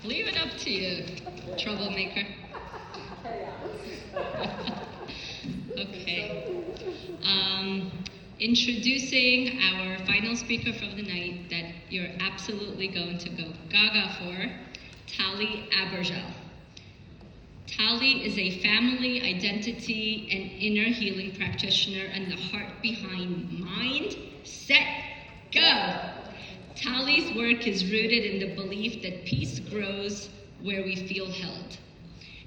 Leave it up to you, troublemaker. Okay. Introducing our final speaker for the night that you're absolutely going to go gaga for, Tali Abergel. Tali is a family, identity, and inner healing practitioner and the heart behind Mind, Set, Go. Tali's work is rooted in the belief that peace grows where we feel held.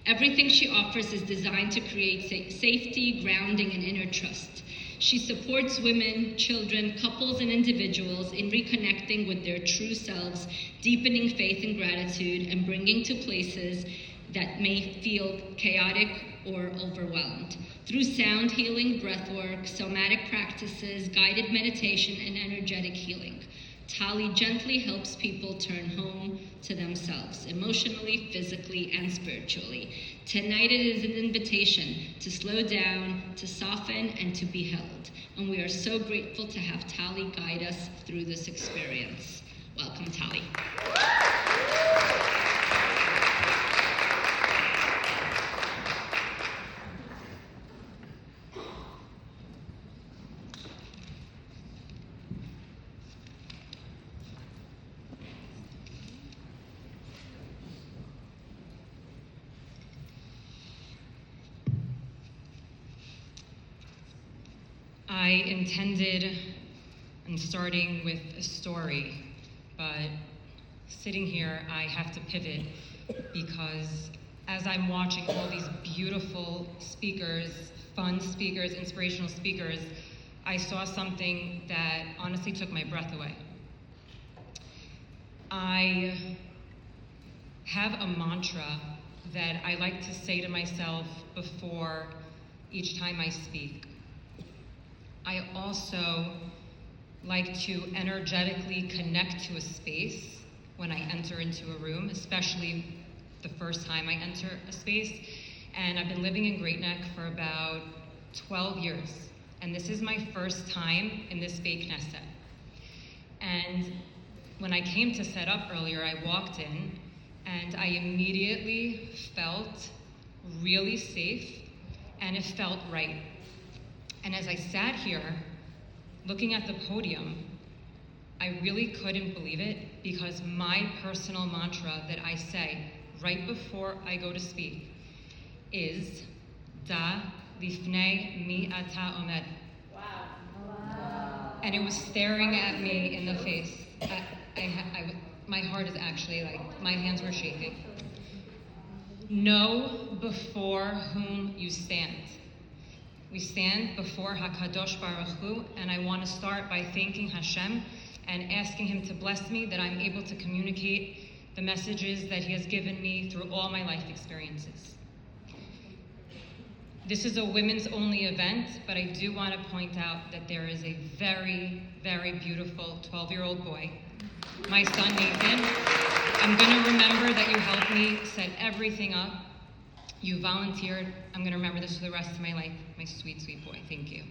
Everything she offers is designed to create safety, grounding, and inner trust. She supports women, children, couples, and individuals in reconnecting with their true selves, deepening faith and gratitude, and bringing to places that may feel chaotic or overwhelmed. Through sound healing, breathwork, somatic practices, guided meditation, and energetic healing, Tali gently helps people turn home to themselves, emotionally, physically, and spiritually. Tonight it is an invitation to slow down, to soften, and to be held. And we are so grateful to have Tali guide us through this experience. Welcome, Tali. I intended on starting with a story, but sitting here, I have to pivot because as I'm watching all these beautiful speakers, fun speakers, inspirational speakers, I saw something that honestly took my breath away. I have a mantra that I like to say to myself before each time I speak. I also like to energetically connect to a space when I enter into a room, especially the first time I enter a space. And I've been living in Great Neck for about 12 years. And this is my first time in this Beit Knesset. And when I came to set up earlier, I walked in and I immediately felt really safe and it felt right. And as I sat here, looking at the podium, I really couldn't believe it because my personal mantra that I say right before I go to speak is Da Lifnei Mi Ata Omed. Wow. And it was staring at me in the face. My heart is actually my hands were shaking. Know before whom you stand. We stand before HaKadosh Baruch Hu, and I want to start by thanking Hashem and asking Him to bless me that I'm able to communicate the messages that He has given me through all my life experiences. This is a women's only event, but I do want to point out that there is a very, very beautiful 12-year-old boy, my son Nathan. I'm going to remember that you helped me set everything up. You volunteered. I'm going to remember this for the rest of my life. My sweet, sweet boy. Thank you.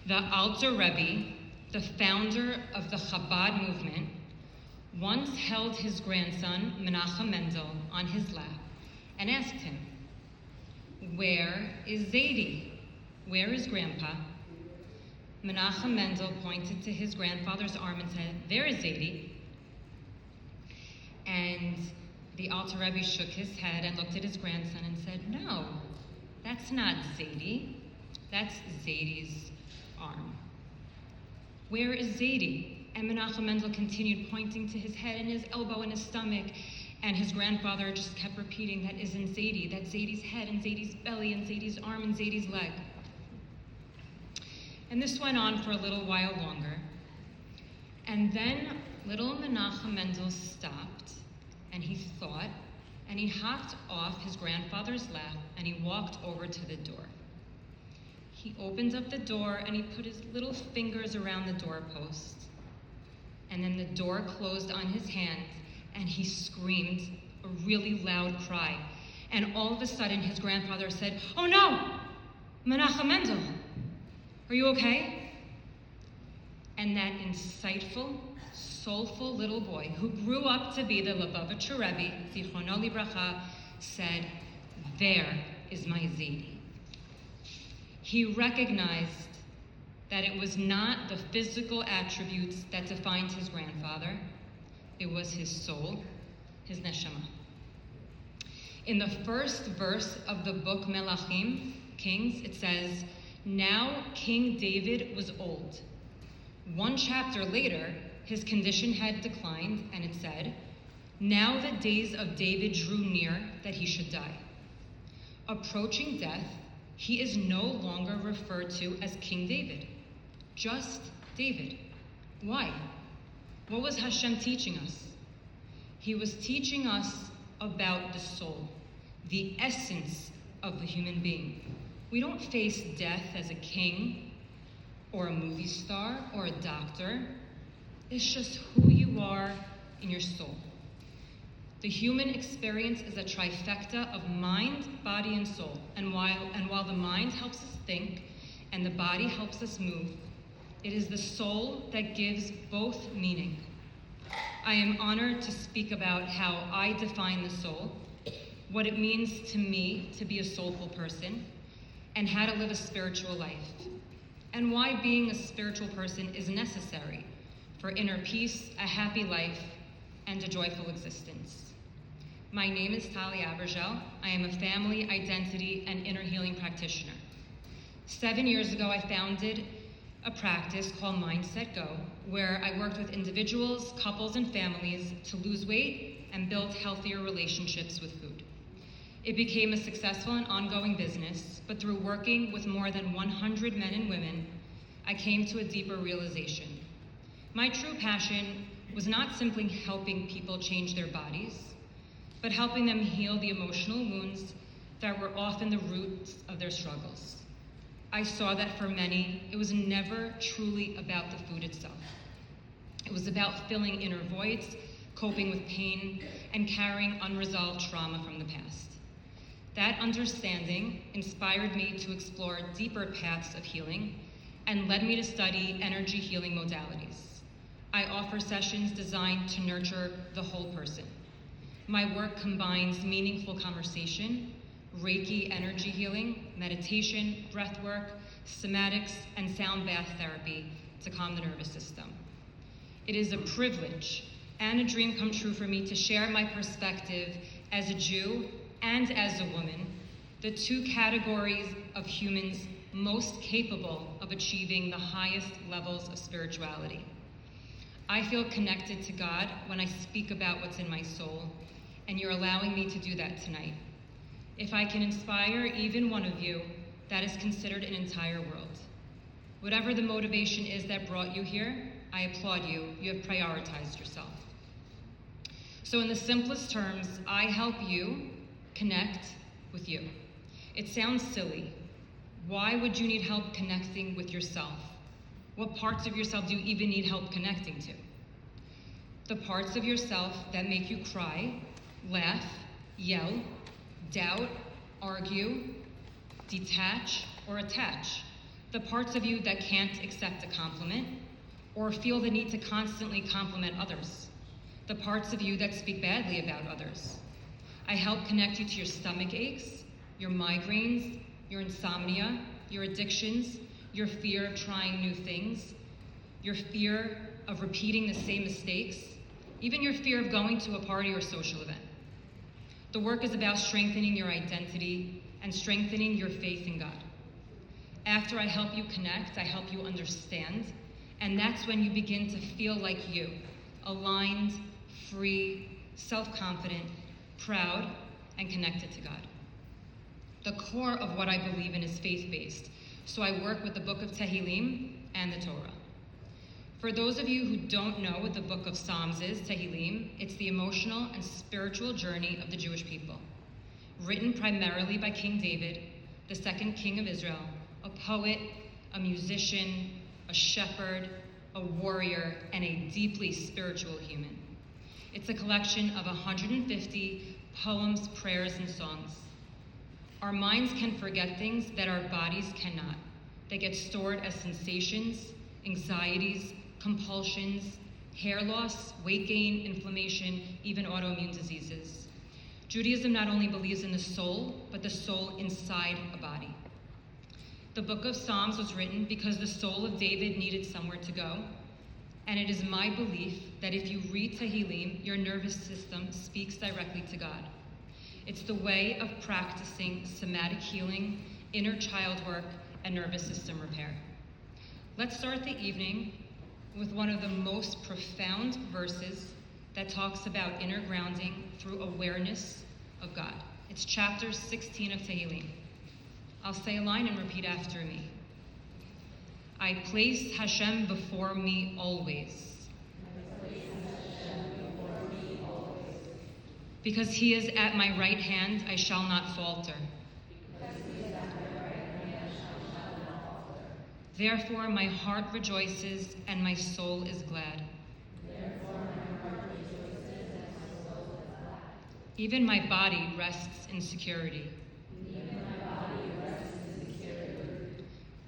The Alter Rebbe, the founder of the Chabad movement, once held his grandson, Menachem Mendel, on his lap and asked him, "Where is Zaidi? Where is Grandpa?" Menachem Mendel pointed to his grandfather's arm and said, "There is Zaidi." And the Alter Rebbe shook his head and looked at his grandson and said, "No, that's not Zaidi. That's Zaidi's arm. Where is Zaidi?" And Menachem Mendel continued pointing to his head and his elbow and his stomach. And his grandfather just kept repeating, "That isn't Zaidi. That's Zaidi's head and Zaidi's belly and Zaidi's arm and Zaidi's leg." And this went on for a little while longer. And then little Menachem Mendel stopped and he thought and he hopped off his grandfather's lap and he walked over to the door. He opened up the door and he put his little fingers around the doorpost. And then the door closed on his hand and he screamed a really loud cry. And all of a sudden his grandfather said, "Oh no, Menachem Mendel, are you okay?" And that insightful, soulful little boy who grew up to be the Lubavitcher Rebbe, Zichrono Libracha, said, "There is my Zadie." He recognized that it was not the physical attributes that defined his grandfather, it was his soul, his neshama. In the first verse of the book Melachim, Kings, it says, "Now King David was old." One chapter later, his condition had declined, and it said, "Now the days of David drew near that he should die." Approaching death, he is no longer referred to as King David, just David. Why? What was Hashem teaching us? He was teaching us about the soul, the essence of the human being. We don't face death as a king or a movie star or a doctor. It's just who you are in your soul. The human experience is a trifecta of mind, body, and soul. And while the mind helps us think and the body helps us move, it is the soul that gives both meaning. I am honored to speak about how I define the soul, what it means to me to be a soulful person, and how to live a spiritual life, and why being a spiritual person is necessary for inner peace, a happy life, and a joyful existence. My name is Tali Abergel. I am a family, identity, and inner healing practitioner. 7 years ago, I founded a practice called Mindset Go, where I worked with individuals, couples, and families to lose weight and build healthier relationships with food. It became a successful and ongoing business, but through working with more than 100 men and women, I came to a deeper realization. My true passion was not simply helping people change their bodies, but helping them heal the emotional wounds that were often the roots of their struggles. I saw that for many, it was never truly about the food itself. It was about filling inner voids, coping with pain, and carrying unresolved trauma from the past. That understanding inspired me to explore deeper paths of healing and led me to study energy healing modalities. I offer sessions designed to nurture the whole person. My work combines meaningful conversation, Reiki energy healing, meditation, breath work, somatics, and sound bath therapy to calm the nervous system. It is a privilege and a dream come true for me to share my perspective as a Jew and as a woman, the two categories of humans most capable of achieving the highest levels of spirituality. I feel connected to God when I speak about what's in my soul, and you're allowing me to do that tonight. If I can inspire even one of you, that is considered an entire world. Whatever the motivation is that brought you here, I applaud you. You have prioritized yourself. So in the simplest terms, I help you connect with you. It sounds silly. Why would you need help connecting with yourself? What parts of yourself do you even need help connecting to? The parts of yourself that make you cry, laugh, yell, doubt, argue, detach, or attach. The parts of you that can't accept a compliment or feel the need to constantly compliment others. The parts of you that speak badly about others. I help connect you to your stomach aches, your migraines, your insomnia, your addictions, your fear of trying new things, your fear of repeating the same mistakes, even your fear of going to a party or social event. The work is about strengthening your identity and strengthening your faith in God. After I help you connect, I help you understand, and that's when you begin to feel like you, aligned, free, self-confident, proud, and connected to God. The core of what I believe in is faith-based, so I work with the book of Tehillim and the Torah. For those of you who don't know what the book of Psalms is, Tehillim, it's the emotional and spiritual journey of the Jewish people. Written primarily by King David, the second king of Israel, a poet, a musician, a shepherd, a warrior, and a deeply spiritual human. It's a collection of 150 poems, prayers, and songs. Our minds can forget things that our bodies cannot. They get stored as sensations, anxieties, compulsions, hair loss, weight gain, inflammation, even autoimmune diseases. Judaism not only believes in the soul, but the soul inside a body. The book of Psalms was written because the soul of David needed somewhere to go, and it is my belief that if you read Tehillim, your nervous system speaks directly to God. It's the way of practicing somatic healing, inner child work, and nervous system repair. Let's start the evening with one of the most profound verses that talks about inner grounding through awareness of God. It's chapter 16 of Tehillim. I'll say a line and repeat after me. I place Hashem before me always. Because he is at my right hand, I shall not falter. Therefore my heart rejoices and my soul is glad. Even my body rests in security.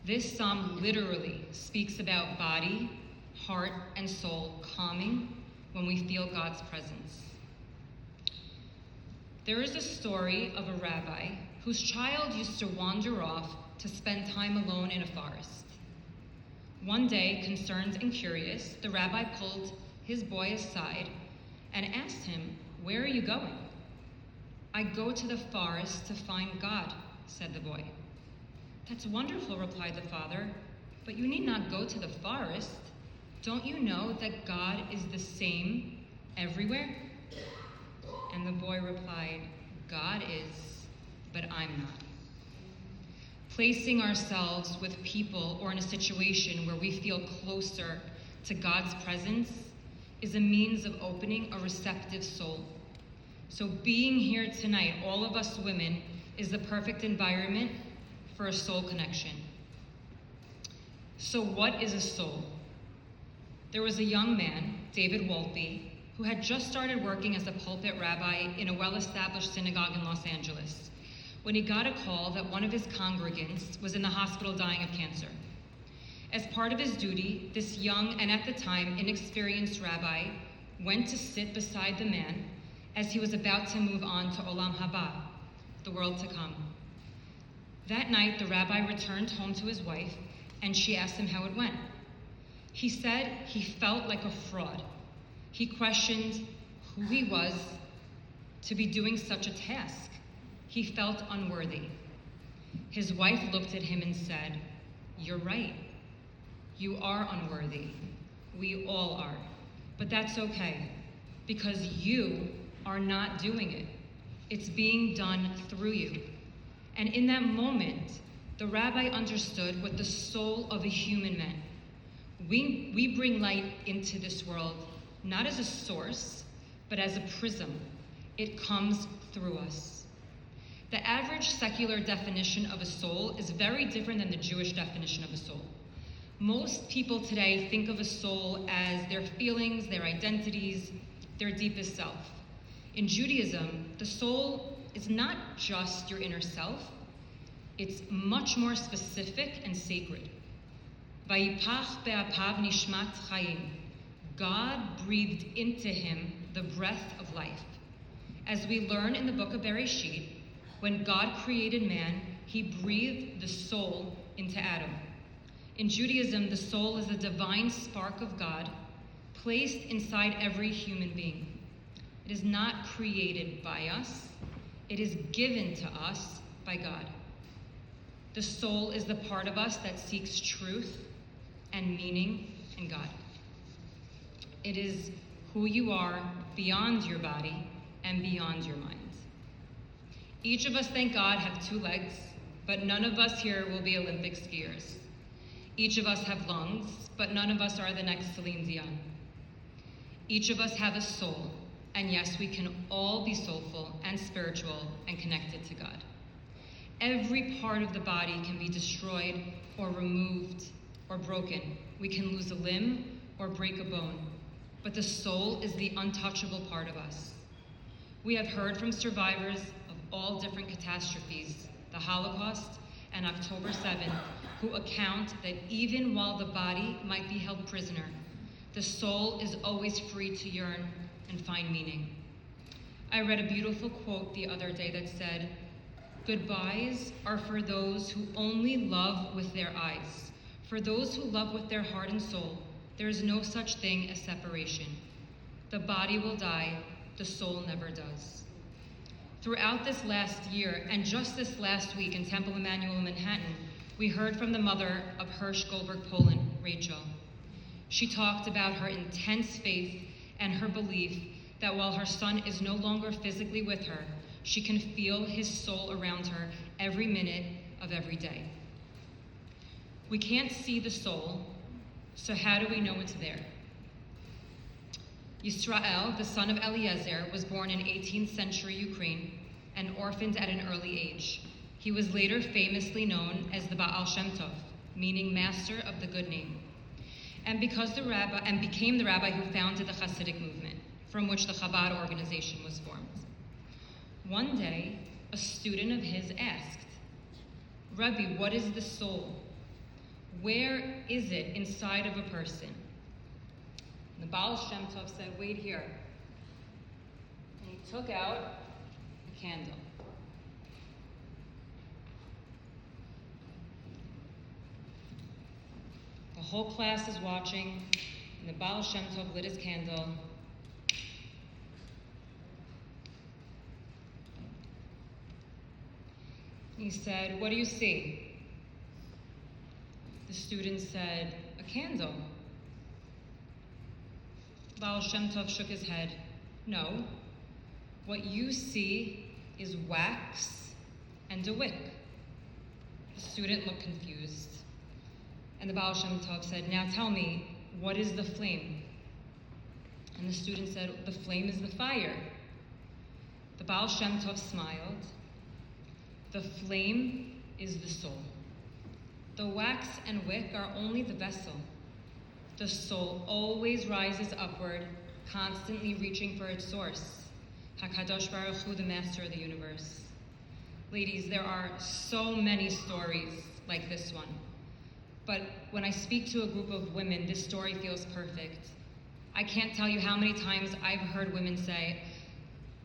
This psalm literally speaks about body, heart, and soul calming when we feel God's presence. There is a story of a rabbi whose child used to wander off to spend time alone in a forest. One day, concerned and curious, the rabbi pulled his boy aside and asked him, "Where are you going?" "I go to the forest to find God," said the boy. "That's wonderful," replied the father, "but you need not go to the forest. Don't you know that God is the same everywhere?" And the boy replied, "God is, but I'm not." Placing ourselves with people or in a situation where we feel closer to God's presence is a means of opening a receptive soul. So being here tonight, all of us women, is the perfect environment for a soul connection. So what is a soul? There was a young man, David Wolpe, who had just started working as a pulpit rabbi in a well-established synagogue in Los Angeles, when he got a call that one of his congregants was in the hospital dying of cancer. As part of his duty, this young and at the time inexperienced rabbi went to sit beside the man as he was about to move on to Olam Haba, the world to come. That night, the rabbi returned home to his wife, and she asked him how it went. He said he felt like a fraud. He questioned who he was to be doing such a task. He felt unworthy. His wife looked at him and said, "You're right. You are unworthy. We all are. But that's okay, because you are not doing it. It's being done through you." And in that moment, the rabbi understood what the soul of a human meant. We bring light into this world, not as a source, but as a prism. It comes through us. The average secular definition of a soul is very different than the Jewish definition of a soul. Most people today think of a soul as their feelings, their identities, their deepest self. In Judaism, the soul is not just your inner self, it's much more specific and sacred. Vayipach be'apav nishmat chayim. God breathed into him the breath of life. As we learn in the book of Bereshit, when God created man, he breathed the soul into Adam. In Judaism, the soul is a divine spark of God placed inside every human being. It is not created by us, it is given to us by God. The soul is the part of us that seeks truth and meaning in God. It is who you are beyond your body and beyond your mind. Each of us, thank God, have 2 legs, but none of us here will be Olympic skiers. Each of us have lungs, but none of us are the next Celine Dion. Each of us have a soul, and yes, we can all be soulful and spiritual and connected to God. Every part of the body can be destroyed or removed or broken. We can lose a limb or break a bone, but the soul is the untouchable part of us. We have heard from survivors of all different catastrophes, the Holocaust and October 7th, who account that even while the body might be held prisoner, The soul is always free to yearn and find meaning. I read a beautiful quote the other day that said, "Goodbyes are for those who only love with their eyes. For those who love with their heart and soul, there is no such thing as separation. The body will die, the soul never does." Throughout this last year, and just this last week in Temple Emmanuel in Manhattan, we heard from the mother of Hirsch Goldberg Poland, Rachel. She talked about her intense faith and her belief that while her son is no longer physically with her, she can feel his soul around her every minute of every day. We can't see the soul, so how do we know it's there? Yisrael, the son of Eliezer, was born in 18th century Ukraine and orphaned at an early age. He was later famously known as the Baal Shem Tov, meaning master of the good name, and became the rabbi who founded the Hasidic movement, from which the Chabad organization was formed. One day, a student of his asked, "Rabbi, what is the soul? Where is it inside of a person?" And the Baal Shem Tov said, "Wait here." And he took out a candle. The whole class is watching, and the Baal Shem Tov lit his candle. He said, "What do you see?" The student said, "A candle." Baal Shem Tov shook his head. "No, what you see is wax and a wick." The student looked confused. And the Baal Shem Tov said, "Now tell me, what is the flame?" And the student said, "The flame is the fire." The Baal Shem Tov smiled. "The flame is the soul. The wax and wick are only the vessel. The soul always rises upward, constantly reaching for its source. HaKadosh Baruch Hu, the master of the universe." Ladies, there are so many stories like this one. But when I speak to a group of women, this story feels perfect. I can't tell you how many times I've heard women say,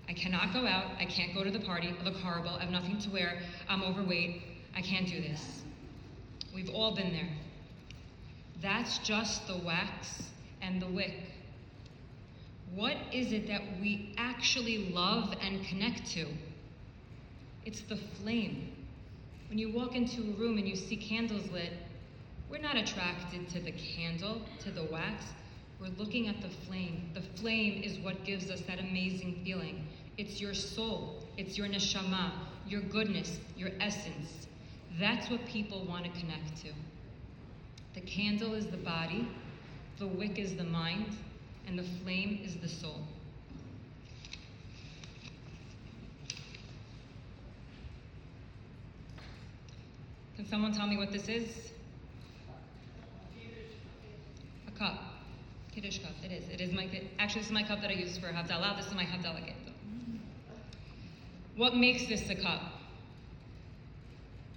"I cannot go out, I can't go to the party, I look horrible, I have nothing to wear, I'm overweight, I can't do this." We've all been there. That's just the wax and the wick. What is it that we actually love and connect to? It's the flame. When you walk into a room and you see candles lit, we're not attracted to the candle, to the wax. We're looking at the flame. The flame is what gives us that amazing feeling. It's your soul. It's your neshama, your goodness, your essence. That's what people want to connect to. The candle is the body, the wick is the mind, and the flame is the soul. Can someone tell me what this is? A cup. Kiddush cup. It is. Actually, this is my cup that I use for Havdalah. This is my Havdalah candle. What makes this a cup?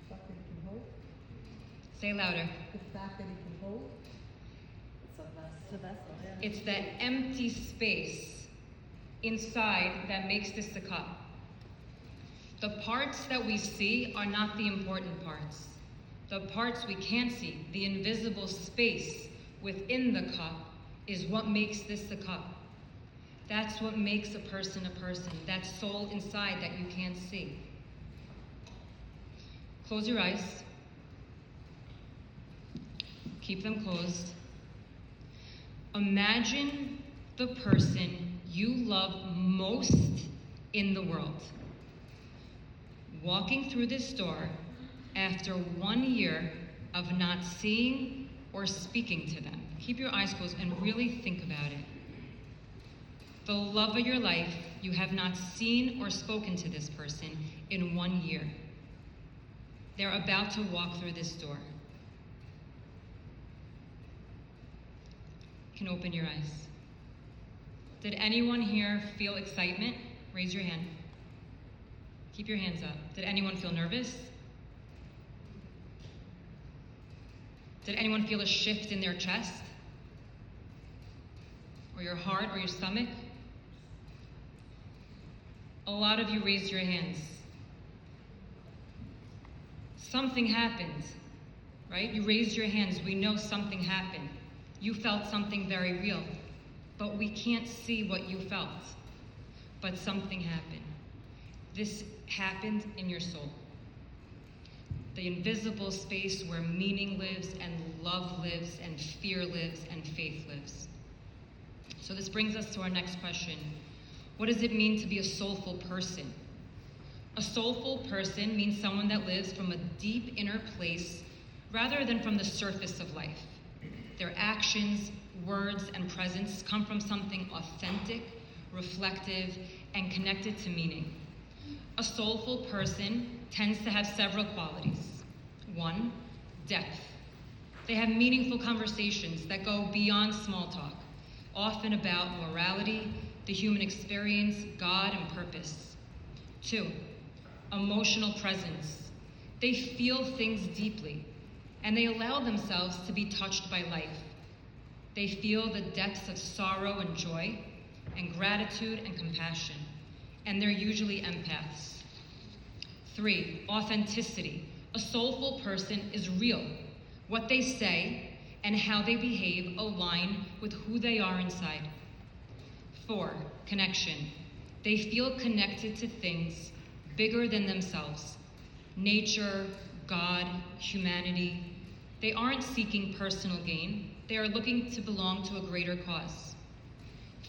The fact that it can hold. Say louder. The fact that it can hold. It's a vessel. Yeah. It's that empty space inside that makes this a cup. The parts that we see are not the important parts. The parts we can't see, the invisible space within the cup, is what makes this a cup. That's what makes a person, that soul inside that you can't see. Close your eyes. Keep them closed. Imagine the person you love most in the world walking through this door after 1 year of not seeing or speaking to them. Keep your eyes closed and really think about it. The love of your life, you have not seen or spoken to this person in 1 year. They're about to walk through this door. You can open your eyes. Did anyone here feel excitement? Raise your hand. Keep your hands up. Did anyone feel nervous? Did anyone feel a shift in their chest? or your heart or your stomach? A lot of you raised your hands. Something happened, right? You raised your hands. We know something happened. You felt something very real, but we can't see what you felt. But something happened. This happened in your soul. The invisible space where meaning lives and love lives and fear lives and faith lives. So this brings us to our next question. What does it mean to be a soulful person? A soulful person means someone that lives from a deep inner place rather than from the surface of life. Their actions, words, and presence come from something authentic, reflective, and connected to meaning. A soulful person tends to have several qualities. 1, depth. They have meaningful conversations that go beyond small talk, often about morality, the human experience, God, and purpose. 2, emotional presence. They feel things deeply, and they allow themselves to be touched by life. They feel the depths of sorrow and joy, and gratitude and compassion, and they're usually empaths. 3, authenticity. A soulful person is real. What they say and how they behave align with who they are inside. 4, connection. They feel connected to things bigger than themselves. Nature, God, humanity. They aren't seeking personal gain. They are looking to belong to a greater cause.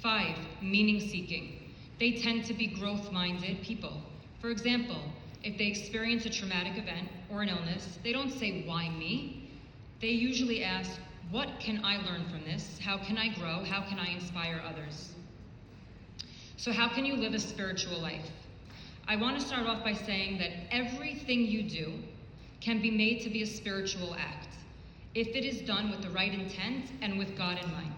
5, meaning seeking. They tend to be growth-minded people. For example, if they experience a traumatic event or an illness, they don't say, why me? They usually ask, what can I learn from this? How can I grow? How can I inspire others? So how can you live a spiritual life? I want to start off by saying that everything you do can be made to be a spiritual act, if it is done with the right intent and with God in mind.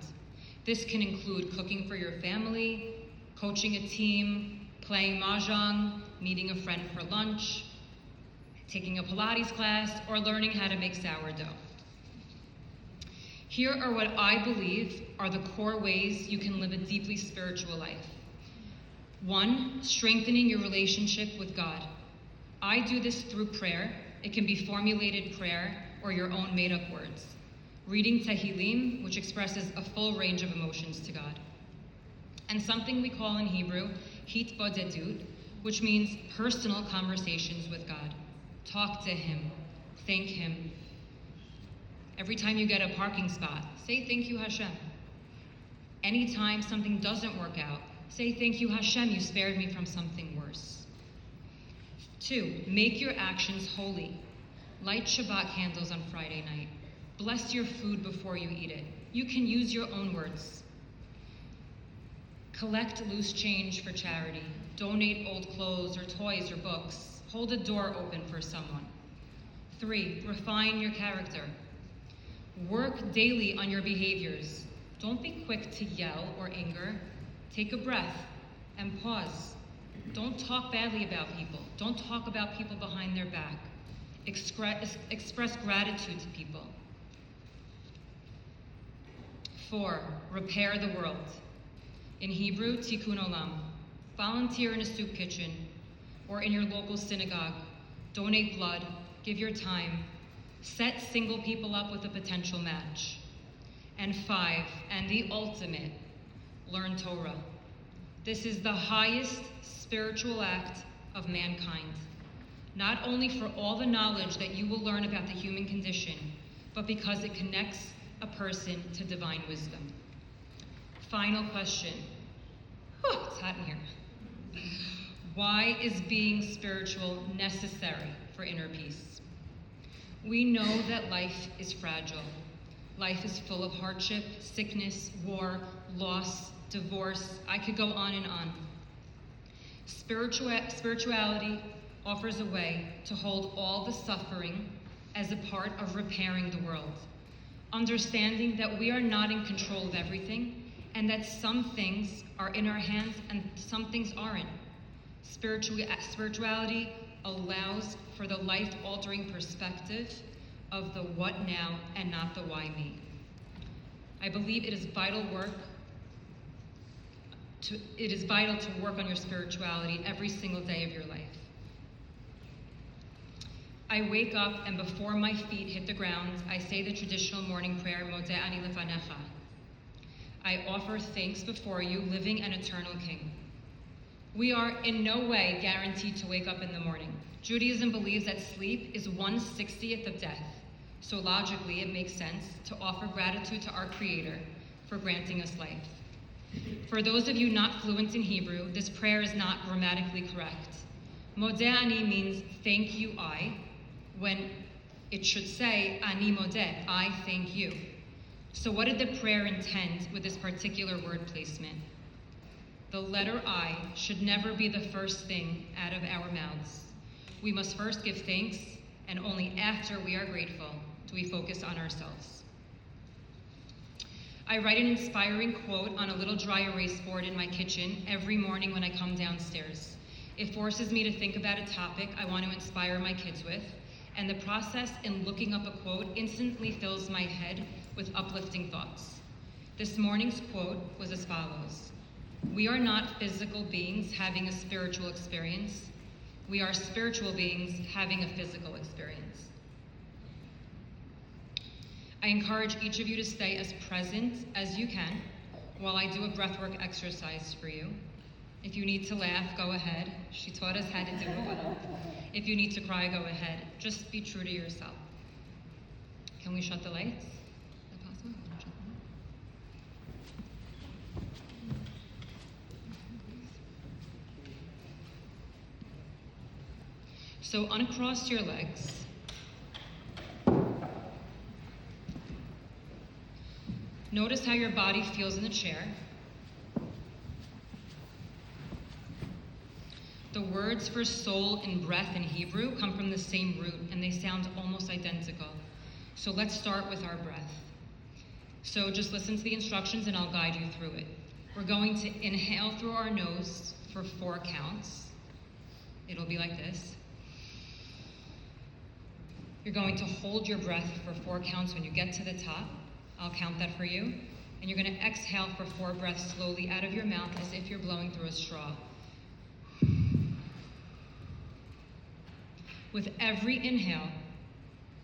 This can include cooking for your family, coaching a team, playing mahjong, meeting a friend for lunch, taking a Pilates class, or learning how to make sourdough. Here are what I believe are the core ways you can live a deeply spiritual life. 1, strengthening your relationship with God. I do this through prayer. It can be formulated prayer or your own made-up words. Reading Tehillim, which expresses a full range of emotions to God. And something we call in Hebrew, hitbodedut, which means personal conversations with God. Talk to Him, thank Him. Every time you get a parking spot, say thank you Hashem. Anytime something doesn't work out, say thank you Hashem, you spared me from something worse. 2, make your actions holy. Light Shabbat candles on Friday night. Bless your food before you eat it. You can use your own words. Collect loose change for charity. Donate old clothes or toys or books. Hold a door open for someone. 3, refine your character. Work daily on your behaviors. Don't be quick to yell or anger. Take a breath and pause. Don't talk badly about people. Don't talk about people behind their back. Express gratitude to people. 4, repair the world. In Hebrew, tikkun olam. Volunteer in a soup kitchen or in your local synagogue. Donate blood, give your time. Set single people up with a potential match. And 5, and the ultimate, learn Torah. This is the highest spiritual act of mankind. Not only for all the knowledge that you will learn about the human condition, but because it connects a person to divine wisdom. Final question. It's hot in here. Why is being spiritual necessary for inner peace? We know that life is fragile. Life is full of hardship, sickness, war, loss, divorce. I could go on and on. Spirituality offers a way to hold all the suffering as a part of repairing the world. Understanding that we are not in control of everything and that some things are in our hands and some things aren't. Spirituality allows for the life-altering perspective of the what now and not the why me. I believe it is vital work it is vital to work on your spirituality every single day of your life. I wake up, and before my feet hit the ground, I say the traditional morning prayer, Modeh ani lefanecha. I offer thanks before you, living and eternal King. We are in no way guaranteed to wake up in the morning. Judaism believes that sleep is 1/60th of death. So logically, it makes sense to offer gratitude to our Creator for granting us life. For those of you not fluent in Hebrew, this prayer is not grammatically correct. Modeh ani means thank you, I, when it should say ani modeh, I thank you. So what did the prayer intend with this particular word placement? The letter I should never be the first thing out of our mouths. We must first give thanks, and only after we are grateful do we focus on ourselves. I write an inspiring quote on a little dry erase board in my kitchen every morning when I come downstairs. It forces me to think about a topic I want to inspire my kids with, and the process in looking up a quote instantly fills my head with uplifting thoughts. This morning's quote was as follows: "We are not physical beings having a spiritual experience. We are spiritual beings having a physical experience." I encourage each of you to stay as present as you can while I do a breathwork exercise for you. If you need to laugh, go ahead. She taught us how to do it. If you need to cry, go ahead. Just be true to yourself. Can we shut the lights? Is that possible? Wanna shut them off? So uncross your legs. Notice how your body feels in the chair. The words for soul and breath in Hebrew come from the same root, and they sound almost identical. So let's start with our breath. So just listen to the instructions and I'll guide you through it. We're going to inhale through our nose for 4 counts. It'll be like this. You're going to hold your breath for 4 counts. When you get to the top, I'll count that for you. And you're going to exhale for 4 breaths slowly out of your mouth as if you're blowing through a straw. With every inhale,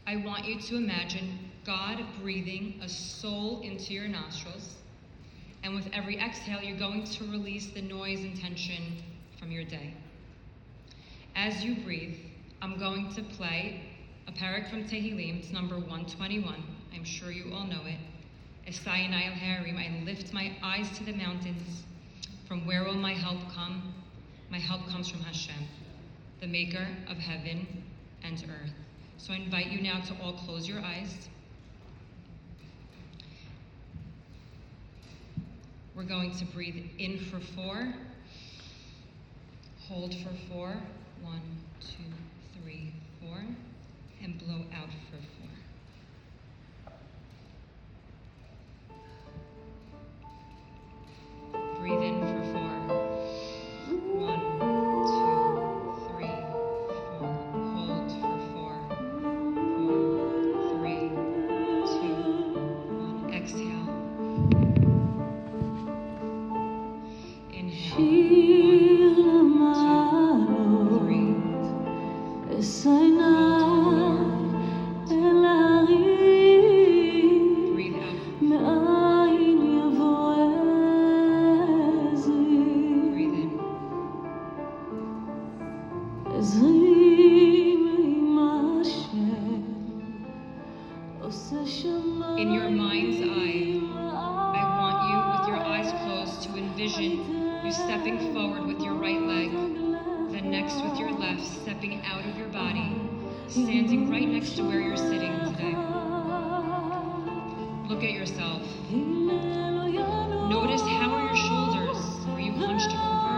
I want you to imagine God breathing a soul into your nostrils. And with every exhale, you're going to release the noise and tension from your day. As you breathe, I'm going to play a parak from Tehillim. It's number 121. I'm sure you all know it. Esayanai el Harim, I lift my eyes to the mountains. From where will my help come? My help comes from Hashem, the maker of heaven and earth. So I invite you now to all close your eyes. We're going to breathe in for 4, hold for 4, 1, 2, 3, 4, and blow out for 4. Breathe in for 4. 1, 2, 3, 4. Hold for 4. 4, 3, 2, 1. Exhale. Inhale. 1, 2, 3. Breathe out. Breathe in. In your mind's eye, I want you, with your eyes closed, to envision you stepping forward with your right leg, then next with your left, stepping out of your body, standing right next to where you're sitting today. Look at yourself. Notice, how are your shoulders? Are you hunched over?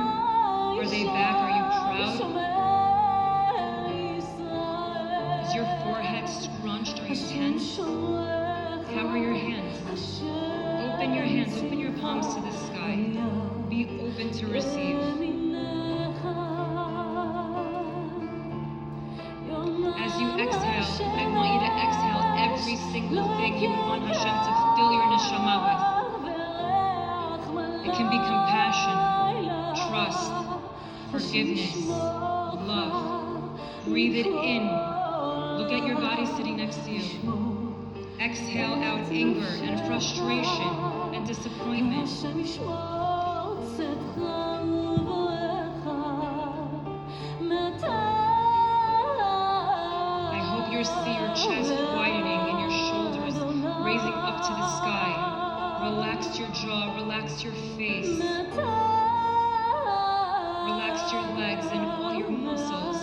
Are they back? Are you proud? Is your forehead scrunched? Are you tense? How are your hands? Open your hands, open your palms to the sky. Be open to receive. As you exhale, I want you to exhale every single thing you would want Hashem to fill your neshama with. can be compassion, trust, forgiveness, love. Breathe it in. Look at your body sitting next to you. Exhale out anger and frustration and disappointment. I hope you see your chest widening and your shoulders raising up to the sky. Relax your jaw, relax your face. Relax your legs and all your muscles.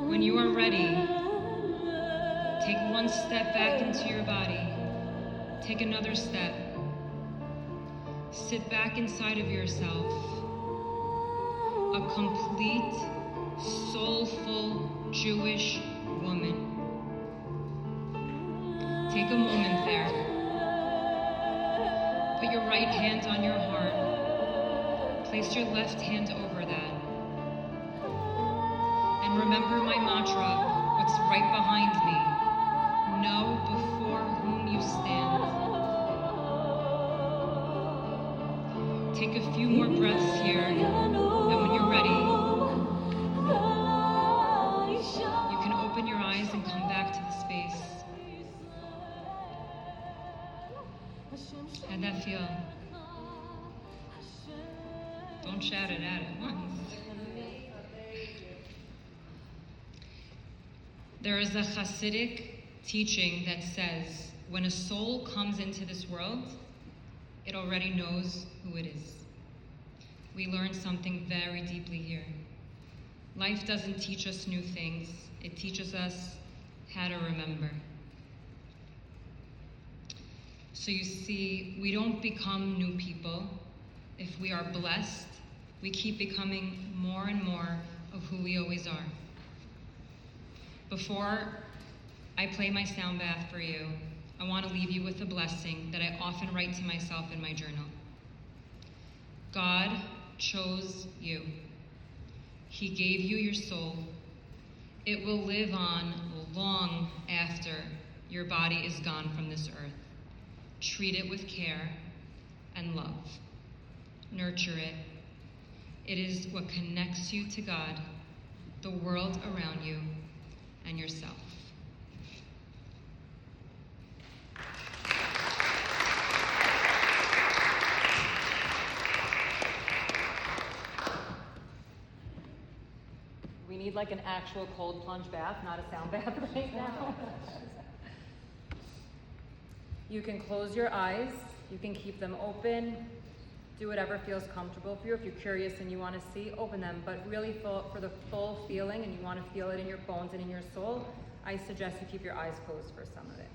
When you are ready, take one step back into your body. Take another step. Sit back inside of yourself. A complete, soulful Jewish woman. Take a moment there. Put your right hand on your heart. Place your left hand over that. And remember my mantra, what's right behind me. Know before whom you stand. Take a few more breaths here, and when you're ready, you can open your eyes and come back to the space. How'd that feel? Don't shout it out at once. There is a Hasidic teaching that says, when a soul comes into this world, it already knows who it is. We learn something very deeply here. Life doesn't teach us new things. It teaches us how to remember. So you see, we don't become new people. If we are blessed, we keep becoming more and more of who we always are. Before I play my sound bath for you, I want to leave you with a blessing that I often write to myself in my journal. God chose you. He gave you your soul. It will live on long after your body is gone from this earth. Treat it with care and love. Nurture it. It is what connects you to God, the world around you, and yourself. We need like an actual cold plunge bath, not a sound bath right now. You can close your eyes. You can keep them open. Do whatever feels comfortable for you. If you're curious and you want to see, open them. But really for the full feeling, and you want to feel it in your bones and in your soul, I suggest you keep your eyes closed for some of it.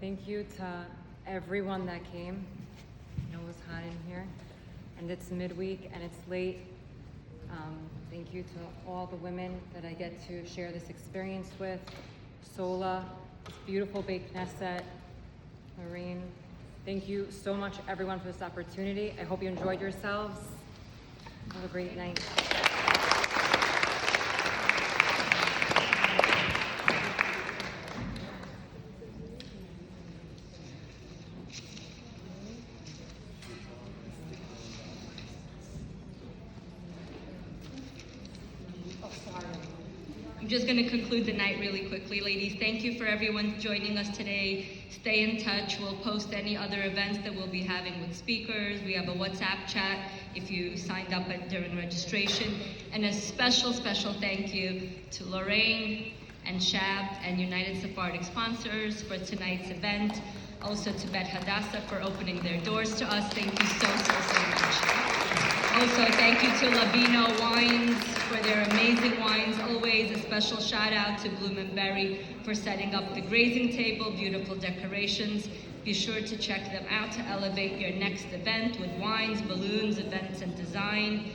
Thank you to everyone that came. I know it was hot in here, and it's midweek and it's late. Thank you to all the women that I get to share this experience with. Sola, this beautiful Beit Knesset, Lorraine. Thank you so much, everyone, for this opportunity. I hope you enjoyed yourselves. Have a great night. I'm just going to conclude the night really quickly, ladies. Thank you for everyone joining us today. Stay in touch. We'll post any other events that we'll be having with speakers. We have a WhatsApp chat if you signed up during registration. And a special thank you to Lorraine and Shab and United Sephardic sponsors for tonight's event. Also to Beth Hadassah for opening their doors to us. Thank you so much. Also, thank you to Labino Wines for their amazing wines. Always a special shout out to Bloom and Berry for setting up the grazing table, beautiful decorations. Be sure to check them out to elevate your next event with wines, balloons, events, and design.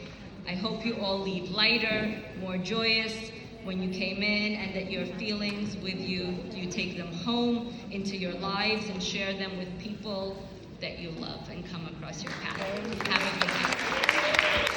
I hope you all leave lighter, more joyous when you came in, and that your feelings with you take them home into your lives and share them with people that you love and come across your path. Have a good night.